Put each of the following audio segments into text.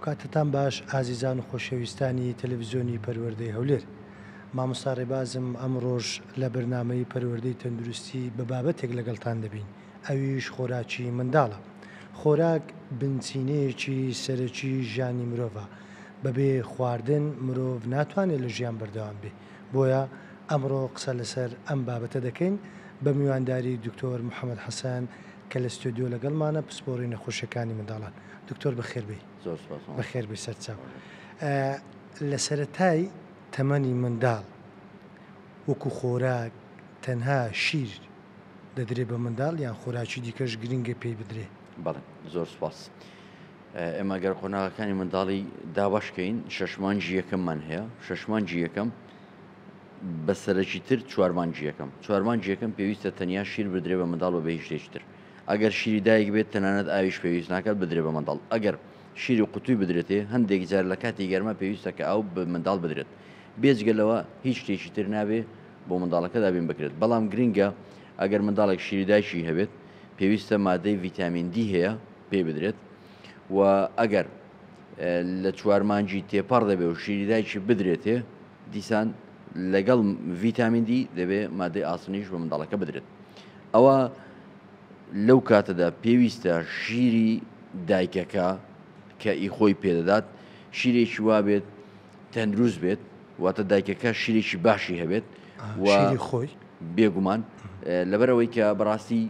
کاتتان باش ئازیزان و خۆشەویستانی تەلەڤیزیۆنی پەروەردەی هەولێر. مامۆستا ڕێبازم ئەم ڕۆژ لە بەرنامەی پەروەردەی تەندروستی بە بابەتێک لەگەڵتان دەبین، ئەویش خۆراکی منداڵە. خۆراک بنچینەیەکی سەرەکی ژیانی مرۆڤە. بەبێ خواردن مرۆڤ ناتوانێت لە ژیان بەردەوام بێ. بۆیە ئەمڕۆ قسە لەسەر ئەم بابەتە دەکەین بە میوانداری دکتۆر محەممەد حەسەن کە لە ستۆدیۆ لەگەڵمانە پسپۆڕی نەخۆشیەکانی منداڵان. دکتۆر بەخێربێ. بەخێربێ سەرچاو. لە سەرەتای تەمەنی منداڵ وەکو خۆراک تەنها شیر دەدرێت بە منداڵ یان خۆراکی دیکەش گرنگە پێی بدرێ؟ بەڵێ زۆر سپاس. ئێمە گەر قۆناغەکانی منداڵی دابشکەین شەشمانجی یەکەممان هەیە. شەشمانجی یەکەم بە سەرەکی تر چوارمانجی یەکەم. چوارمانجی یەکەم پێویستە تەنیا شیر بدرێ بە منداڵ بە هیچ شتێکی تر. ئەگەر شیری دایک بێت تەنانەت ئاویش پێویست ناکات بدرێ بە منداڵ. ئەگەر شیری قوتووی بدرێتێ هەندێک جار لە کاتی گەرمە پێویستە کە ئەو بە منداڵ بدرێت. بێجگەلەوە هیچ شتێکی تر نابێ بۆ منداڵەکە دابین بکرێت. بەڵام گرنگە ئەگەر منداڵێک شیری دایکی هەبێت پێویستە مادەی ڤیتامین دی هەیە پێ بدرێت و ئەگەر لە چوارمانجی تێپەڕ دەبێت و شیری دایکی بدرێتێ دیسان لەگەڵ ڤیتامین دی دەبێت مادەی ئاسنیش بە منداڵەکە بدرێت. ئەوە لەو کاتەدا پێویستە شیری دایکەکە کە ئیخۆی پێدەدات شیرێکی وا بێت تەندروست بێت واتە دایکەکە شیرێکی باشی هەبێت و خۆی بێگومان لەبەرەوەی کە بەڕاستی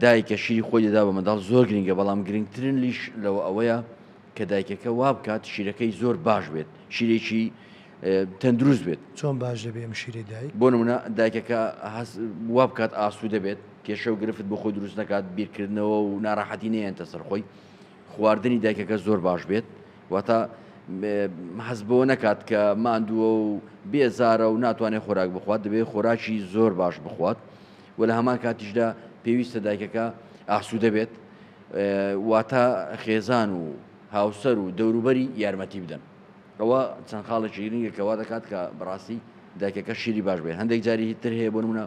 دایکە شیری خۆی دەدا بە منداڵ زۆر گرنگە، بەڵام گرنگترین لیش لەوە ئەوەیە کە دایکەکە وا بکات شیرەکەی زۆر باش بێت، شیرێکی تەندروست بێت. چۆن باش دەبێ ئەم شیرەی دایک؟ بۆ نمونە دایکەکە وا بکات ئاسوودە بێت، کێشە و گرفت بۆ خۆی دروست نکات، بیرکردنەوە و ناڕاحەتی نەیەنتە سەرخۆی. خواردنی دایکەکە زۆر باش بێت واتە حەز بەوە نەکات کە ماندووە و بێزارە و ناتوانێت خۆراک بخوات، دەبێت خۆراکی زۆر باش بخوات و لە هەمان کاتیشدا پێویستە دایکەکە ئاسوودە بێت واتە خێزان و هاوسەر و دەوروبەری یارمەتی بدەن. ئەوە چەند خاڵێکی گرنگێکەوە دەکات کە بەڕاستی دایکەکە شیری باش بێت. هەندێک جاری تر هەیە بۆ نمونە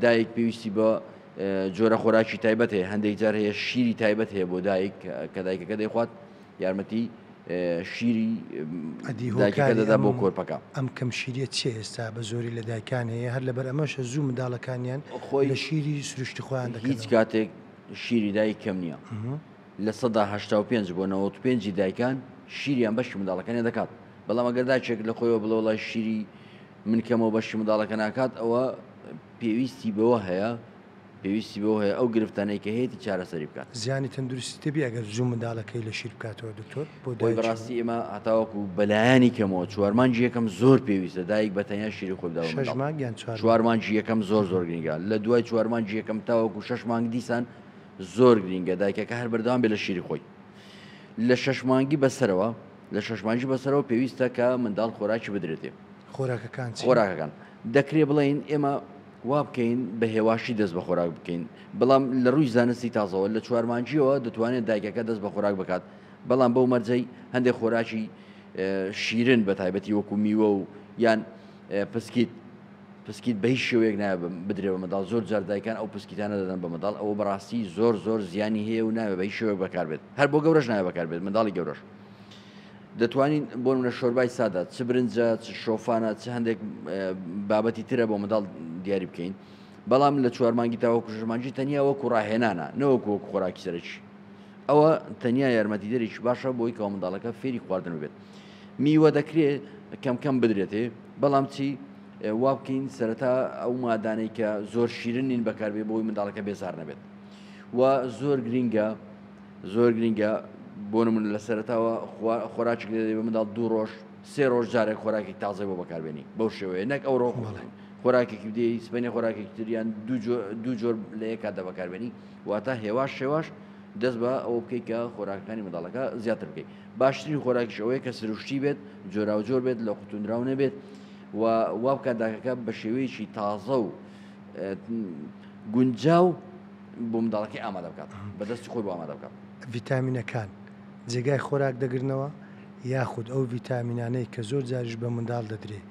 دایک پێویستی بە جۆرە خۆراکی تایبەت هەیە، هەندێک جار هەیە شیری تایبەت هەیە بۆ دایک کە دایکەکە دەیخوات یارمەتی شیری دایکەکە دەدا بۆ کۆرپەکە. ئەم کەم شیریە چێ ئێستا بە زۆری لە دایکان هەیە هەر لەبەر ئەمەشە زوو منداڵەکانیان خۆی لە شیری سروشتی خۆیان دەکەن. هیچ کاتێک شیری دایک کەم نییە. لە 85 بۆ 95 دایکان شیریان بەشی منداڵەکانی دەکات، بەڵام ئەگەر دایکێک لە خۆیەوە بڵێ وڵای شیری من کەمەوە بەشی منداڵەکە ناکات ئەوە پێویستی بەوە هەیە ئەو گرفتانەی کە هەیەی چارەسەری بکات. زیانی تەندروستی تێبی ئەگەر زوو منداڵەکەی لە شیر بکاتەوە دکتۆر بۆی بەڕاستی ئێمە هەتاوەکو بەلایانی کەمەوە چوارمانجی یەکەم زۆر پێویستە دایک بە تەنیا شیری خۆی بدات. چوارمانجی یەکەم زۆر گرنگە، لە دوای چوارمانجی یەکەم تاوەکو 6 مانگ دیسان زۆر گرنگە دایکەکە هەر بەردەوام بێت لە شیری خۆی. لە 6 مانگی بەسەرەوە پێویستە کە منداڵ خۆراکی بدرێتێ. خۆراکەکان دەکرێت بڵێن ئێمە وا بکەین بە هێواشی دەست بە خۆراک بکەین، بەڵام لە ڕووی زانستی تازەوە لە چوارمانجیەوە دەتوانێت دایکەکە دەست بە خۆراک بکات، بەڵام بەو مەرجەی هەندێک خۆراکی شیرن بە تایبەتی وەکو میوە و یان پسکیت بە هیچ شێوەیەک نایە بدرێ بە منداڵ. زۆر جار دایکان ئەو پسکیتانە دەدەن بە منداڵ، ئەوە بەڕاستی زۆر زیانی هەیە و ناوێت بە هیچ شێوەیەک بەکار بێت، هەر بۆ گەورەش نایە بەکار بێت. منداڵی گەورەش دەتوانین بۆ نمونە شۆربای سادە چ برنجە چ شۆفانە چ هەندێک بابەتی ترە بۆ منداڵ دیاری بکەین، بەڵام لە چوارمانگی تاوەکو شەشمانجی تەنیا وەکو ڕاهێنانە نەوەکو خۆراکی سەرەکی. ئەوە تەنیا یارمەتیدەرێکی باشە بۆی کە منداڵەکە فێری خواردن بێت. میوە دەکرێت کەم بدرێتێ، بەڵام چی وا بکەین سەرەتا ئەو مادانەی کە زۆر شیرن نین بەکاربێ بۆی منداڵەکە بێزار نەبێت. و زۆر گرنگە بۆ نمونە لە سەرەتاوە خۆراکی دەدەێت بە منداڵ 2 ڕۆژ 3 ڕۆژ جارێک خۆراکی تازە بۆ بەکاربێنی بەو شێوەیە، نەک ئەو ڕۆ خۆراکێکی بدەی سبەینێ خۆراکێکی تریان دوو جۆر لە یەک کاتدا بەکاربێنی، واتە هێواش دەست بە ئەوە بکەیت کە خۆراکەکانی منداڵەکە زیاتر بکەیت. باشترین خۆراکیش ئەوەیە کە سروشتی بێت، جۆراوجۆر بێت، لە قوتوندراو نەبێت و وا بکات داکەکە بە شێوەیەکی تازە و گونجاو بۆ منداڵەکەی ئامادە بکات، بەدەستی خۆی بۆ ئامادە بکات. ڤیتامینەکان جێگای خۆراک دەگرنەوە یاخود ئەو ڤیتامینانەی کە زۆر جاریش بە منداڵ دەدرێت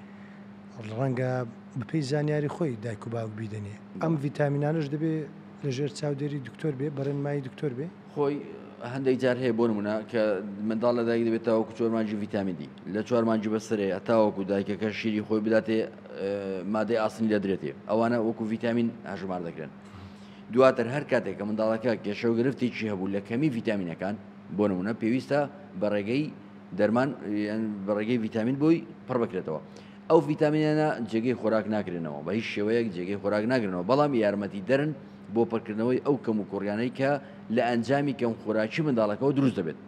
ڕەنگە بەپێی زانیاری خۆی دایک و باوک بیدەنێ. ئەم ڤیتامینانش دەبێت لەژێر چاودێری دکتۆر بێ، بەڕێنمایی دکتۆر بێ. خۆی هەندێک جار هەیە بۆ نمونە کە منداڵ لە دایک دەبێت تاوەکو 4 مانجی ڤیتامین دی لە 4 مانجی بەسەرێ تاوەکو دایکەکە شیری خۆی بداتێ مادەی ئاسنی لە درێتێ ئەوانە وەکو ڤیتامین هەژمار دەکرێن. دواتر هەر کاتێک کە منداڵەکە کێشە و گرفتێکی هەبوو لە کەمی ڤیتامینەکان بۆ نمونە پێویستە بەڕێگەی دەرمان بەڕێگەی ڤیتامین بۆی پڕ بکرێتەوە. ئەو ڤیتامینانە جێگەی خۆراک ناکرێنەوە بە هیچ شێوەیەک جێگەی خۆراک ناگرنەوە بەڵام یارمەتی دەرن بۆ پڕکردنەوەی ئەو کەم و کوڕیانەی کە لە ئەنجامی کەم خۆراکی منداڵەکەەوە دروست دەبێت.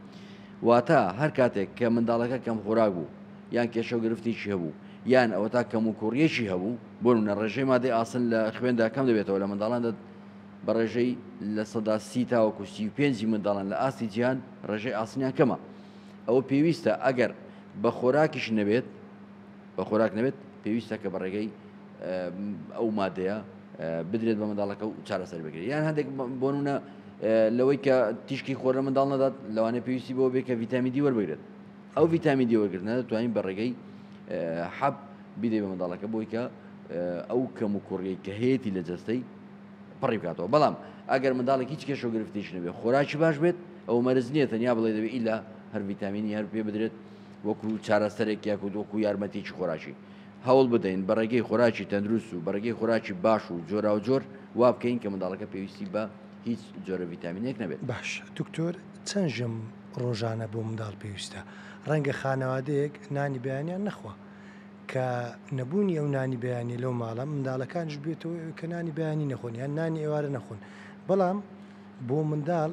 واتە هەر کاتێک کە منداڵەکە کەم خۆراک بوو یان کێشە و گرفتێکی هەبوو یان ئەوە تا کەم و کوڕیەکی هەبوو بۆ نمونە ڕێژەی مادەی ئاسن لە خوێندا کەم دەبێتەوە لە منداڵان بە ڕێژەی لە سەدا 30 تاوەکو 35 منداڵان لە ئاستی جیهان ڕێژەی ئاسنیان کەمە. ئەوە پێویستە ئەگەر بە خۆراکیش نەبێت بە خۆراک نەبێت پێویستە کە بە ڕێگەی ئەو مادەیە بدرێت بە منداڵەکە و چارەسەر بگرێت. یان هەندێک بۆ نمونە لەوەی کە تیشکی خۆرە منداڵ نەدات لەوانەیە پێویستی بۆ بێت کە ڤیتامین دی وەربگرێت. ئەو ڤیتامین دی وەرگرتنە دەتوانین بە ڕێگەی حەب بدەیت بە منداڵەکە بۆی کە ئەو کەم و کوڕیەی کە هەیەی لە جەستەی پڕی بکاتەوە. بەڵام ئەگەر منداڵێک هیچ کێشە و گرفتێکی نەبێت خۆراکی باش بێت ئەو مەرز نییە تەنیا بڵێ دەبێت ئیلا هەر ڤیتامینی هەر پێ بدرێت وەکو چارەسەرێک یاکو وەکو یارمەتێکی خۆراکی هەوڵ بدەین بە ڕێگەی خۆراکی تەندروست و بە ڕێگەی خۆراکی باش و جۆرا و جۆر وا بکەین کە منداڵەکە پێویستی بە هیچ جۆرە ڤیتامینێک نەبێت. باش دکتۆر چەند ژەم ڕۆژانە بۆ منداڵ پێویستە؟ ڕەنگە خانەوادەیەک نانی بەیانیان نەخوا کە نەبوونی ئەو نانی بەیانی لەو ماڵە منداڵەکانش بێتەوە کە نانی بەیانی نەخۆن یان نانی ئێوارە نەخۆن. بەڵام بۆ منداڵ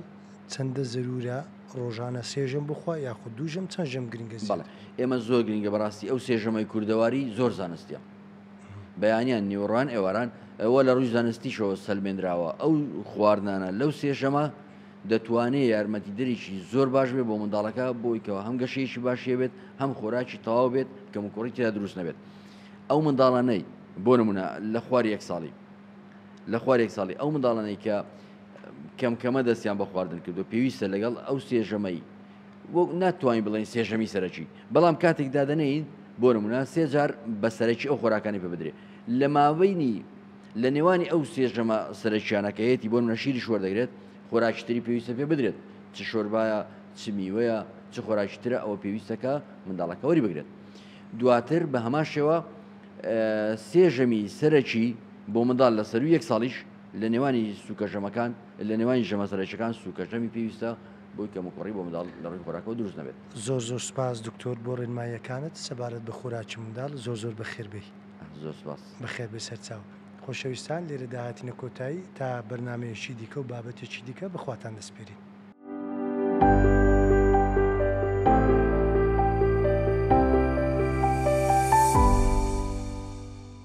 چەندە زەرورە ڕۆژانە سێژەم بخوا یاخود دووژەم چەند ژەم گرنگە زیاتر؟ ئێمە زۆر گرنگە بەڕاستی ئەو سێژەمەی کوردەواری زۆر زانستیە بەیانیان نیوەڕوان ئێواران ئەوە لە ڕووی زانستیشەوە سەلمێنراوە. ئەو خواردنانە لەو سێژەمە دەتوانێت یارمەتی دەرێکی زۆر باش بێت بۆ منداڵەکە بۆیکەوە هەم گەشەیەکی باشیە بێت هەم خۆراکی تەواو بێت کەم و کوڕی تێدا دروست نەبێت. ئەو منداڵانەی بۆ نمونە لە خواری یەک ساڵی ئەو منداڵانەی کە کەمکەمە دەستیان بە خواردن کردو پێویستە لەگەڵ ئەو سێژەمەی بۆ ناتوانین بڵین سێژەمی سەرەکی بەڵام کاتێک دادەنەین بۆ نمونە 3 جار بە سەرەکی ئەو خۆراکانی پێ بدرێت لە ماوەینی لە نێوانی ئەو سێژەمە سەرەکیانەکەیەتی بۆ نمونە شیری شوەردەگرێت خۆراکی تری پێویستە پێ بدرێت چ شۆربایە چ میوەیە چ خۆراکی ترە ئەوە پێویستەکە منداڵەکە وەری بگرێت. دواتر بە هەمان شێوە سێژەمی سەرەکی بۆ منداڵ لە سەروی 1 ساڵیش لە نێوانی سوکەژەمەکان لە نێوانی ژەمە سەرەکیەکان سوکەژەمی پێویستە بۆی کەم و کوڕی بۆ منداڵ لە ڕووی خۆراکەوە دروست نەبێت. زۆر سپاس دکتۆر بۆ ڕێنماییەکانت سەبارەت بە خۆراکی منداڵ زۆر بەخێربێی. زۆر سپاس. بەخێر بێ سەرچاو. خۆشەویستان لێرە داهاتینە کۆتایی تا بەرنامەیەکی دیکە و بابەتێکی دیکە بەخواتان دەسپێرین.